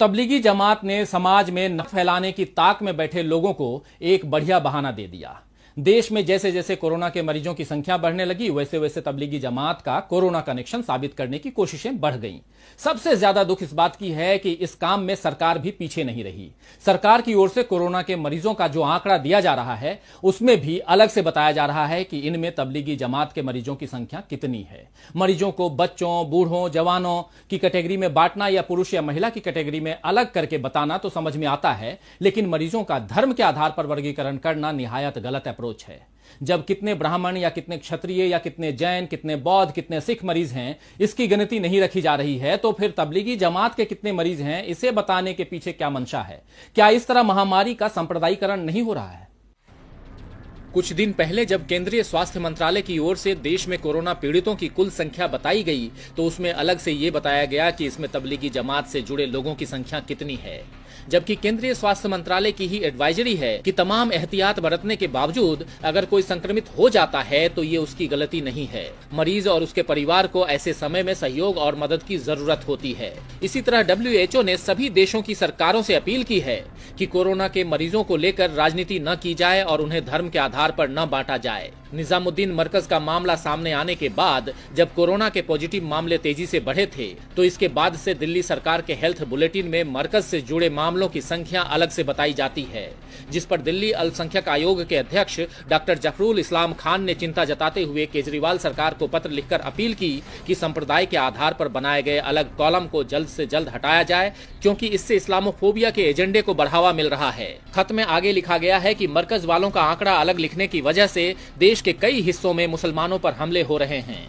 तबलीगी जमात ने समाज में नफरत फैलाने की ताक में बैठे लोगों को एक बढ़िया बहाना दे दिया। देश में जैसे जैसे कोरोना के मरीजों की संख्या बढ़ने लगी, वैसे वैसे तबलीगी जमात का कोरोना कनेक्शन साबित करने की कोशिशें बढ़ गईं। सबसे ज्यादा दुख इस बात की है कि इस काम में सरकार भी पीछे नहीं रही। सरकार की ओर से कोरोना के मरीजों का जो आंकड़ा दिया जा रहा है, उसमें भी अलग से बताया जा रहा है कि इनमें तबलीगी जमात के मरीजों की संख्या कितनी है। मरीजों को बच्चों, बूढ़ों, जवानों की कैटेगरी में बांटना या पुरुष या महिला की कैटेगरी में अलग करके बताना तो समझ में आता है, लेकिन मरीजों का धर्म के आधार पर वर्गीकरण करना निहायत गलत अप्रोच है। जब कितने ब्राह्मण या कितने क्षत्रिय या कितने जैन, कितने बौद्ध, कितने सिख मरीज हैं, इसकी गिनती नहीं रखी जा रही है, तो फिर तबलीगी जमात के कितने मरीज हैं, इसे बताने के पीछे क्या मंशा है? क्या इस तरह महामारी का सांप्रदायिकरण नहीं हो रहा है? कुछ दिन पहले जब केंद्रीय स्वास्थ्य मंत्रालय की ओर से देश में कोरोना पीड़ितों की कुल संख्या बताई गई, तो उसमें अलग से ये बताया गया कि इसमें तबलीगी जमात से जुड़े लोगों की संख्या कितनी है। जबकि केंद्रीय स्वास्थ्य मंत्रालय की ही एडवाइजरी है कि तमाम एहतियात बरतने के बावजूद अगर कोई संक्रमित हो जाता है तो ये उसकी गलती नहीं है। मरीज और उसके परिवार को ऐसे समय में सहयोग और मदद की जरूरत होती है। इसी तरह WHO ने सभी देशों की सरकारों से अपील की है कि कोरोना के मरीजों को लेकर राजनीति न की जाए और उन्हें धर्म के आधार पर न बांटा जाए। निजामुद्दीन मरकज का मामला सामने आने के बाद जब कोरोना के पॉजिटिव मामले तेजी से बढ़े थे, तो इसके बाद से दिल्ली सरकार के हेल्थ बुलेटिन में मरकज से जुड़े मामलों की संख्या अलग से बताई जाती है, जिस पर दिल्ली अल्पसंख्यक आयोग के अध्यक्ष डॉक्टर जफरुल इस्लाम खान ने चिंता जताते हुए केजरीवाल सरकार को पत्र लिखकर अपील की कि संप्रदाय के आधार पर बनाए गए अलग कॉलम को जल्द से जल्द हटाया जाए, क्योंकि इससे इस्लामोफोबिया के एजेंडे को बढ़ावा मिल रहा है। खत में आगे लिखा गया है कि मरकज वालों का आंकड़ा अलग लिखने की वजह से देश के कई हिस्सों में मुसलमानों पर हमले हो रहे हैं।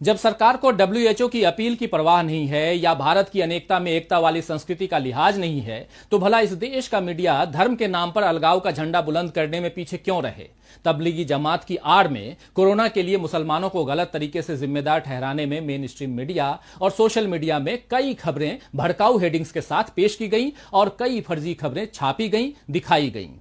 जब सरकार को WHO की अपील की परवाह नहीं है या भारत की अनेकता में एकता वाली संस्कृति का लिहाज नहीं है, तो भला इस देश का मीडिया धर्म के नाम पर अलगाव का झंडा बुलंद करने में पीछे क्यों रहे? तबलीगी जमात की आड़ में कोरोना के लिए मुसलमानों को गलत तरीके से जिम्मेदार ठहराने में मेन स्ट्रीम मीडिया और सोशल मीडिया में कई खबरें भड़काऊ हेडिंग्स के साथ पेश की गईं और कई फर्जी खबरें छापी गईं, दिखाई गईं।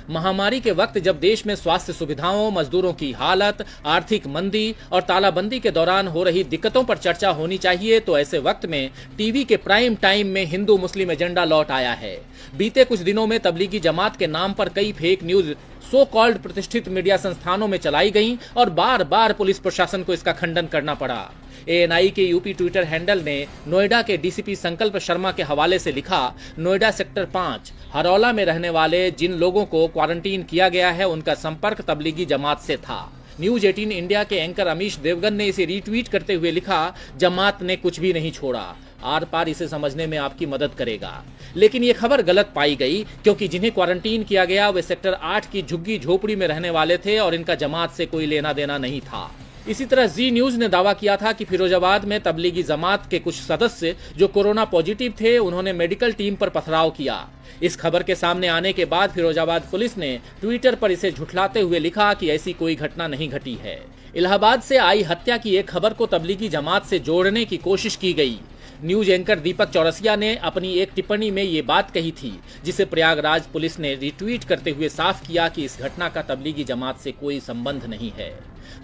महामारी के वक्त जब देश में स्वास्थ्य सुविधाओं, मजदूरों की हालत, आर्थिक मंदी और तालाबंदी के दौरान हो रही दिक्कतों पर चर्चा होनी चाहिए, तो ऐसे वक्त में टीवी के प्राइम टाइम में हिंदू मुस्लिम एजेंडा लौट आया है। बीते कुछ दिनों में तबलीगी जमात के नाम पर कई फेक न्यूज सो कॉल्ड प्रतिष्ठित मीडिया संस्थानों में चलाई गईं और बार बार पुलिस प्रशासन को इसका खंडन करना पड़ा। ANI के यूपी ट्विटर हैंडल ने नोएडा के DCP संकल्प शर्मा के हवाले से लिखा, नोएडा सेक्टर 5 हरौला में रहने वाले जिन लोगों को क्वारंटीन किया गया है, उनका संपर्क तबलीगी जमात से था। न्यूज 18 इंडिया के एंकर अमीश देवगन ने इसे रीट्वीट करते हुए लिखा, जमात ने कुछ भी नहीं छोड़ा, आर पार इसे समझने में आपकी मदद करेगा। लेकिन ये खबर गलत पाई गई, क्योंकि जिन्हें क्वारंटीन किया गया वे सेक्टर 8 की झुग्गी झोपड़ी में रहने वाले थे और इनका जमात से कोई लेना देना नहीं था। इसी तरह जी न्यूज ने दावा किया था कि फिरोजाबाद में तबलीगी जमात के कुछ सदस्य जो कोरोना पॉजिटिव थे, उन्होंने मेडिकल टीम पर पथराव किया। इस खबर के सामने आने के बाद फिरोजाबाद पुलिस ने ट्विटर पर इसे झुठलाते हुए लिखा कि ऐसी कोई घटना नहीं घटी है। इलाहाबाद से आई हत्या की एक खबर को तबलीगी जमात से जोड़ने की कोशिश की गई। न्यूज एंकर दीपक चौरसिया ने अपनी एक टिप्पणी में ये बात कही थी, जिसे प्रयागराज पुलिस ने रिट्वीट करते हुए साफ किया कि इस घटना का तबलीगी जमात से कोई संबंध नहीं है।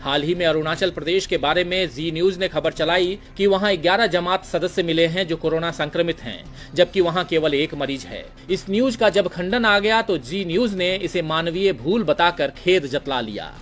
हाल ही में अरुणाचल प्रदेश के बारे में जी न्यूज ने खबर चलाई कि वहां 11 जमात सदस्य मिले हैं जो कोरोना संक्रमित हैं, जबकि वहां केवल 1 मरीज है। इस न्यूज का जब खंडन आ गया तो जी न्यूज ने इसे मानवीय भूल बताकर खेद जतला लिया।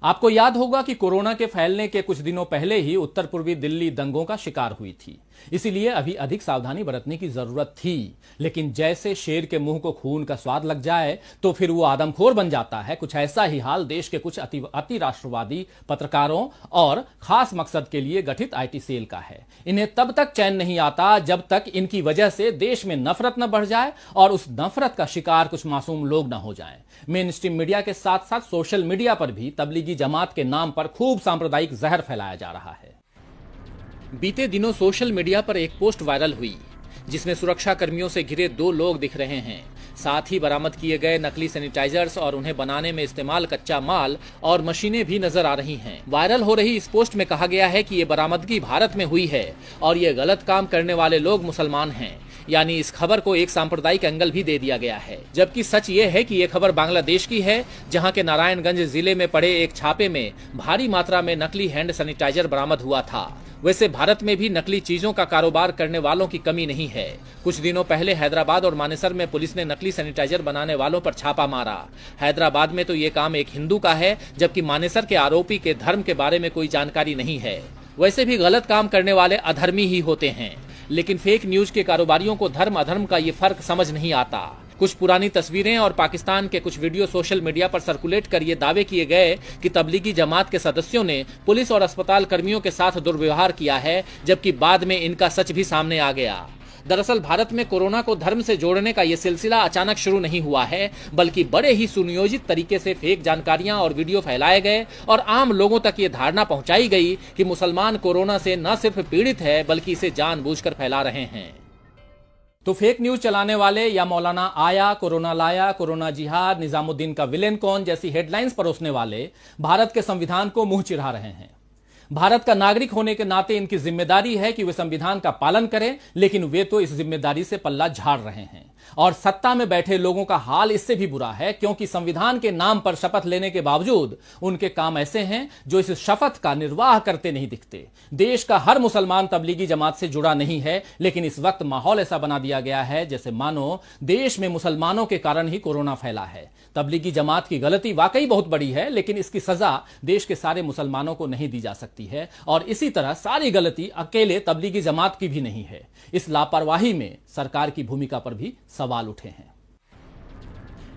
आपको याद होगा कि कोरोना के फैलने के कुछ दिनों पहले ही उत्तर पूर्वी दिल्ली दंगों का शिकार हुई थी, इसीलिए अभी अधिक सावधानी बरतने की जरूरत थी। लेकिन जैसे शेर के मुंह को खून का स्वाद लग जाए तो फिर वो आदमखोर बन जाता है। कुछ ऐसा ही हाल देश के कुछ अति राष्ट्रवादी पत्रकारों और खास मकसद के लिए गठित IT सेल का है। इन्हें तब तक चैन नहीं आता जब तक इनकी वजह से देश में नफरत न बढ़ जाए और उस नफरत का शिकार कुछ मासूम लोग न हो जाएं। मेन स्ट्रीम मीडिया के साथ साथ सोशल मीडिया पर भी तबलीगी जमात के नाम पर खूब सांप्रदायिक जहर फैलाया जा रहा है। बीते दिनों सोशल मीडिया पर एक पोस्ट वायरल हुई, जिसमें सुरक्षा कर्मियों से घिरे 2 लोग दिख रहे हैं। साथ ही बरामद किए गए नकली सैनिटाइजर्स और उन्हें बनाने में इस्तेमाल कच्चा माल और मशीनें भी नजर आ रही हैं। वायरल हो रही इस पोस्ट में कहा गया है कि ये बरामदगी भारत में हुई है और ये गलत काम करने वाले लोग मुसलमान हैं। यानी इस खबर को एक सांप्रदायिक एंगल भी दे दिया गया है, जबकि सच ये है कि ये खबर बांग्लादेश की है, जहां के नारायणगंज जिले में पड़े एक छापे में भारी मात्रा में नकली हैंड सैनिटाइजर बरामद हुआ था। वैसे भारत में भी नकली चीजों का कारोबार करने वालों की कमी नहीं है। कुछ दिनों पहले हैदराबाद और मानेसर में पुलिस ने नकली सैनिटाइजर बनाने वालों पर छापा मारा। हैदराबाद में तो ये काम एक हिंदू का है, जबकि मानेसर के आरोपी के धर्म के बारे में कोई जानकारी नहीं है। वैसे भी गलत काम करने वाले अधर्मी ही होते हैं, लेकिन फेक न्यूज के कारोबारियों को धर्म अधर्म का ये फर्क समझ नहीं आता। कुछ पुरानी तस्वीरें और पाकिस्तान के कुछ वीडियो सोशल मीडिया पर सर्कुलेट कर ये दावे किए गए कि तबलीगी जमात के सदस्यों ने पुलिस और अस्पताल कर्मियों के साथ दुर्व्यवहार किया है, जबकि बाद में इनका सच भी सामने आ गया। दरअसल भारत में कोरोना को धर्म से जोड़ने का ये सिलसिला अचानक शुरू नहीं हुआ है, बल्कि बड़े ही सुनियोजित तरीके से फेक जानकारियां और वीडियो फैलाए गए और आम लोगों तक ये धारणा पहुंचाई गई कि मुसलमान कोरोना से न सिर्फ पीड़ित है, बल्कि इसे जानबूझकर फैला रहे हैं। तो फेक न्यूज चलाने वाले या मौलाना आया, कोरोना लाया, कोरोना जिहाद, निजामुद्दीन का विलेन कौन जैसी हेडलाइंस परोसने वाले भारत के संविधान को मुंह चिढ़ा रहे हैं। भारत का नागरिक होने के नाते इनकी जिम्मेदारी है कि वे संविधान का पालन करें, लेकिन वे तो इस जिम्मेदारी से पल्ला झाड़ रहे हैं। और सत्ता में बैठे लोगों का हाल इससे भी बुरा है, क्योंकि संविधान के नाम पर शपथ लेने के बावजूद उनके काम ऐसे हैं जो इस शपथ का निर्वाह करते नहीं दिखते। देश का हर मुसलमान तबलीगी जमात से जुड़ा नहीं है, लेकिन इस वक्त माहौल ऐसा बना दिया गया है जैसे मानो देश में मुसलमानों के कारण ही कोरोना फैला है। तबलीगी जमात की गलती वाकई बहुत बड़ी है, लेकिन इसकी सजा देश के सारे मुसलमानों को नहीं दी जा सकती है, और इसी तरह सारी गलती अकेले तबलीगी जमात की भी नहीं है। इस लापरवाही में सरकार की भूमिका पर भी सवाल उठे हैं।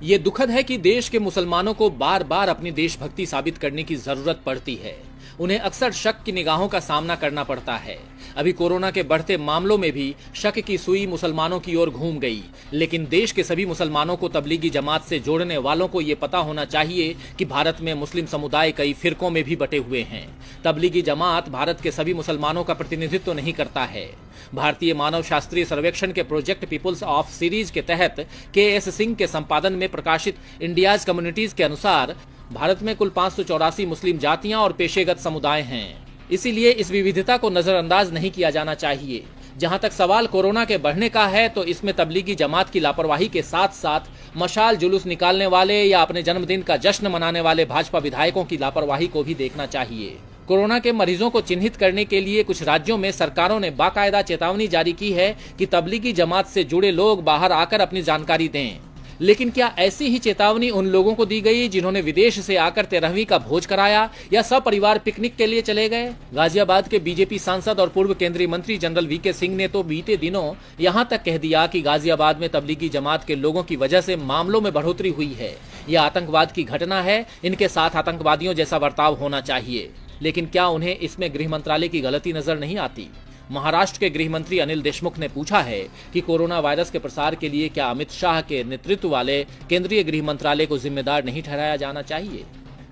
यह दुखद है कि देश के मुसलमानों को बार बार अपनी देशभक्ति साबित करने की जरूरत पड़ती है। उन्हें अक्सर शक की निगाहों का सामना करना पड़ता है। अभी कोरोना के बढ़ते मामलों में भी शक की सुई मुसलमानों की ओर घूम गई, लेकिन देश के सभी मुसलमानों को तबलीगी जमात से जोड़ने वालों को ये पता होना चाहिए कि भारत में मुस्लिम समुदाय कई फिरकों में भी बटे हुए हैं। तबलीगी जमात भारत के सभी मुसलमानों का प्रतिनिधित्व नहीं करता है। भारतीय मानव शास्त्रीय सर्वेक्षण के प्रोजेक्ट पीपुल्स ऑफ सीरीज के तहत के.एस. सिंह के संपादन में प्रकाशित इंडियाज कम्युनिटीज के अनुसार भारत में कुल 584 मुस्लिम जातियां और पेशेगत समुदाय हैं। इसीलिए इस विविधता को नजरअंदाज नहीं किया जाना चाहिए। जहां तक सवाल कोरोना के बढ़ने का है, तो इसमें तबलीगी जमात की लापरवाही के साथ साथ मशाल जुलूस निकालने वाले या अपने जन्मदिन का जश्न मनाने वाले भाजपा विधायकों की लापरवाही को भी देखना चाहिए। कोरोना के मरीजों को चिन्हित करने के लिए कुछ राज्यों में सरकारों ने बाकायदा चेतावनी जारी की है कि तबलीगी जमात से जुड़े लोग बाहर आकर अपनी जानकारी दें। लेकिन क्या ऐसी ही चेतावनी उन लोगों को दी गई जिन्होंने विदेश से आकर 13वीं का भोज कराया या सपरिवार पिकनिक के लिए चले गए? गाजियाबाद के बीजेपी सांसद और पूर्व केंद्रीय मंत्री जनरल वी.के. सिंह ने तो बीते दिनों यहां तक कह दिया कि गाजियाबाद में तबलीगी जमात के लोगों की वजह से मामलों में बढ़ोतरी हुई है। यह आतंकवाद की घटना है, इनके साथ आतंकवादियों जैसा बर्ताव होना चाहिए। लेकिन क्या उन्हें इसमें गृह मंत्रालय की गलती नजर नहीं आती? महाराष्ट्र के गृह मंत्री अनिल देशमुख ने पूछा है कि कोरोना वायरस के प्रसार के लिए क्या अमित शाह के नेतृत्व वाले केंद्रीय गृह मंत्रालय को जिम्मेदार नहीं ठहराया जाना चाहिए?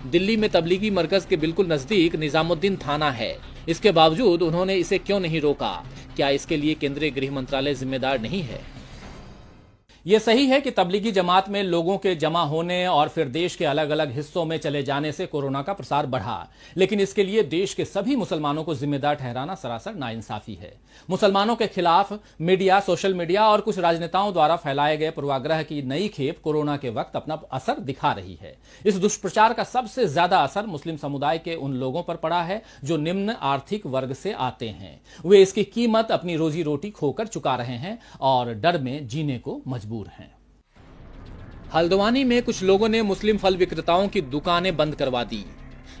दिल्ली में तबलीगी मरकज के बिल्कुल नजदीक निजामुद्दीन थाना है, इसके बावजूद उन्होंने इसे क्यों नहीं रोका? क्या इसके लिए केंद्रीय गृह मंत्रालय जिम्मेदार नहीं है? यह सही है कि तबलीगी जमात में लोगों के जमा होने और फिर देश के अलग अलग हिस्सों में चले जाने से कोरोना का प्रसार बढ़ा, लेकिन इसके लिए देश के सभी मुसलमानों को जिम्मेदार ठहराना सरासर नाइंसाफी है। मुसलमानों के खिलाफ मीडिया, सोशल मीडिया और कुछ राजनेताओं द्वारा फैलाए गए पूर्वाग्रह की नई खेप कोरोना के वक्त अपना असर दिखा रही है। इस दुष्प्रचार का सबसे ज्यादा असर मुस्लिम समुदाय के उन लोगों पर पड़ा है जो निम्न आर्थिक वर्ग से आते हैं। वे इसकी कीमत अपनी रोजी रोटी खोकर चुका रहे हैं और डर में जीने को मजबूर हैं। हल्द्वानी में कुछ लोगों ने मुस्लिम फल विक्रेताओं की दुकानें बंद करवा दी,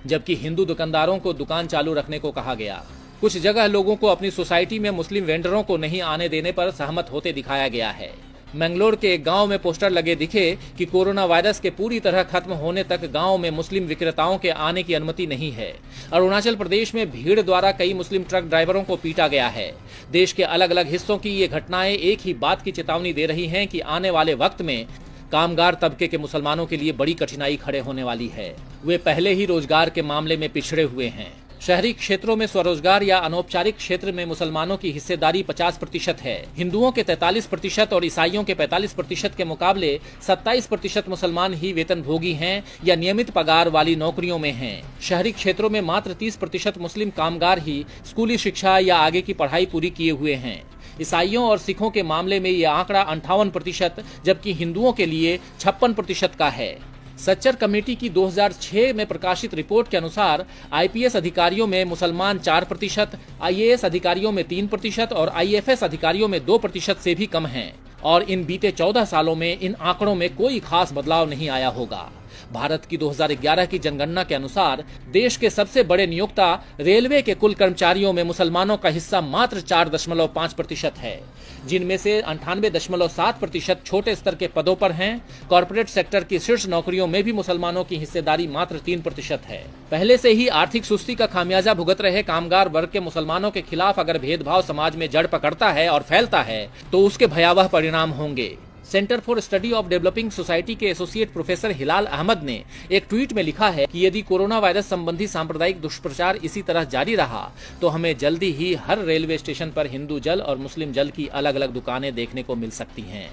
जबकि हिंदू दुकानदारों को दुकान चालू रखने को कहा गया। कुछ जगह लोगों को अपनी सोसाइटी में मुस्लिम वेंडरों को नहीं आने देने पर सहमत होते दिखाया गया है। मैंगलोर के एक गांव में पोस्टर लगे दिखे कि कोरोना वायरस के पूरी तरह खत्म होने तक गांव में मुस्लिम विक्रेताओं के आने की अनुमति नहीं है। अरुणाचल प्रदेश में भीड़ द्वारा कई मुस्लिम ट्रक ड्राइवरों को पीटा गया है। देश के अलग अलग हिस्सों की ये घटनाएं एक ही बात की चेतावनी दे रही हैं कि आने वाले वक्त में कामगार तबके के मुसलमानों के लिए बड़ी कठिनाई खड़े होने वाली है। वे पहले ही रोजगार के मामले में पिछड़े हुए हैं। शहरी क्षेत्रों में स्वरोजगार या अनौपचारिक क्षेत्र में मुसलमानों की हिस्सेदारी 50% है। हिंदुओं के 43% और ईसाइयों के 45% के मुकाबले 27% मुसलमान ही वेतनभोगी हैं या नियमित पगार वाली नौकरियों में हैं। शहरी क्षेत्रों में मात्र 30% मुस्लिम कामगार ही स्कूली शिक्षा या आगे की पढ़ाई पूरी किए हुए हैं। ईसाइयों और सिखों के मामले में यह आंकड़ा 58%, जबकि हिंदुओं के लिए 56% का है। सच्चर कमेटी की 2006 में प्रकाशित रिपोर्ट के अनुसार आईपीएस अधिकारियों में मुसलमान 4%, आईएएस अधिकारियों में 3% और आईएफएस अधिकारियों में 2% से भी कम हैं। और इन बीते 14 सालों में इन आंकड़ों में कोई खास बदलाव नहीं आया होगा। भारत की 2011 की जनगणना के अनुसार देश के सबसे बड़े नियोक्ता रेलवे के कुल कर्मचारियों में मुसलमानों का हिस्सा मात्र 4.5% है, जिनमें से 98.7% छोटे स्तर के पदों पर हैं। कॉर्पोरेट सेक्टर की शीर्ष नौकरियों में भी मुसलमानों की हिस्सेदारी मात्र 3% है। पहले से ही आर्थिक सुस्ती का खामियाजा भुगत रहे कामगार वर्ग के मुसलमानों के खिलाफ अगर भेदभाव समाज में जड़ पकड़ता है और फैलता है तो उसके भयावह परिणाम होंगे। Centre for study of developing society के एसोसिएट प्रोफेसर हिलाल अहमद ने एक ट्वीट में लिखा है कि यदि कोरोना वायरस संबंधी सांप्रदायिक दुष्प्रचार इसी तरह जारी रहा तो हमें जल्दी ही हर रेलवे स्टेशन पर हिंदू जल और मुस्लिम जल की अलग अलग दुकानें देखने को मिल सकती हैं।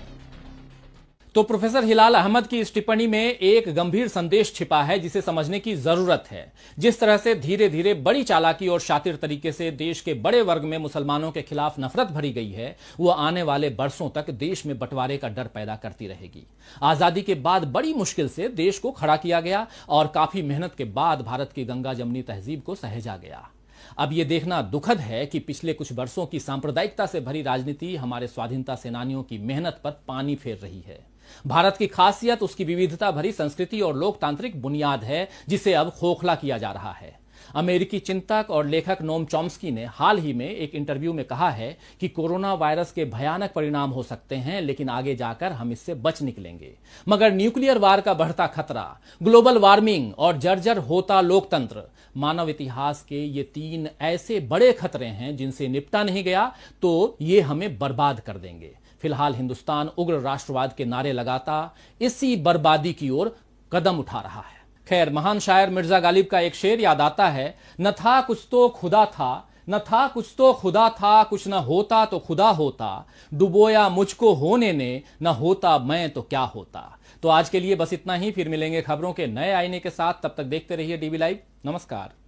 तो प्रोफेसर हिलाल अहमद की इस टिप्पणी में एक गंभीर संदेश छिपा है जिसे समझने की जरूरत है। जिस तरह से धीरे धीरे बड़ी चालाकी और शातिर तरीके से देश के बड़े वर्ग में मुसलमानों के खिलाफ नफरत भरी गई है, वो आने वाले बरसों तक देश में बंटवारे का डर पैदा करती रहेगी। आजादी के बाद बड़ी मुश्किल से देश को खड़ा किया गया और काफी मेहनत के बाद भारत की गंगा जमनी तहजीब को सहेजा गया। अब यह देखना दुखद है कि पिछले कुछ वर्षों की सांप्रदायिकता से भरी राजनीति हमारे स्वाधीनता सेनानियों की मेहनत पर पानी फेर रही है। भारत की खासियत उसकी विविधता भरी संस्कृति और लोकतांत्रिक बुनियाद है, जिसे अब खोखला किया जा रहा है। अमेरिकी चिंतक और लेखक नोम चॉम्स्की ने हाल ही में एक इंटरव्यू में कहा है कि कोरोना वायरस के भयानक परिणाम हो सकते हैं, लेकिन आगे जाकर हम इससे बच निकलेंगे। मगर न्यूक्लियर वार का बढ़ता खतरा, ग्लोबल वार्मिंग और जर्जर होता लोकतंत्र, मानव इतिहास के ये 3 ऐसे बड़े खतरे हैं जिनसे निपटा नहीं गया तो ये हमें बर्बाद कर देंगे। फिलहाल हिंदुस्तान उग्र राष्ट्रवाद के नारे लगाता इसी बर्बादी की ओर कदम उठा रहा है। खैर, महान शायर मिर्जा गालिब का एक शेर याद आता है, न था कुछ तो खुदा था, न था कुछ तो खुदा था, कुछ न होता तो खुदा होता, डुबोया मुझको होने ने, न होता मैं तो क्या होता। तो आज के लिए बस इतना ही। फिर मिलेंगे खबरों के नए आईने के साथ। तब तक देखते रहिए डीवी लाइव। नमस्कार।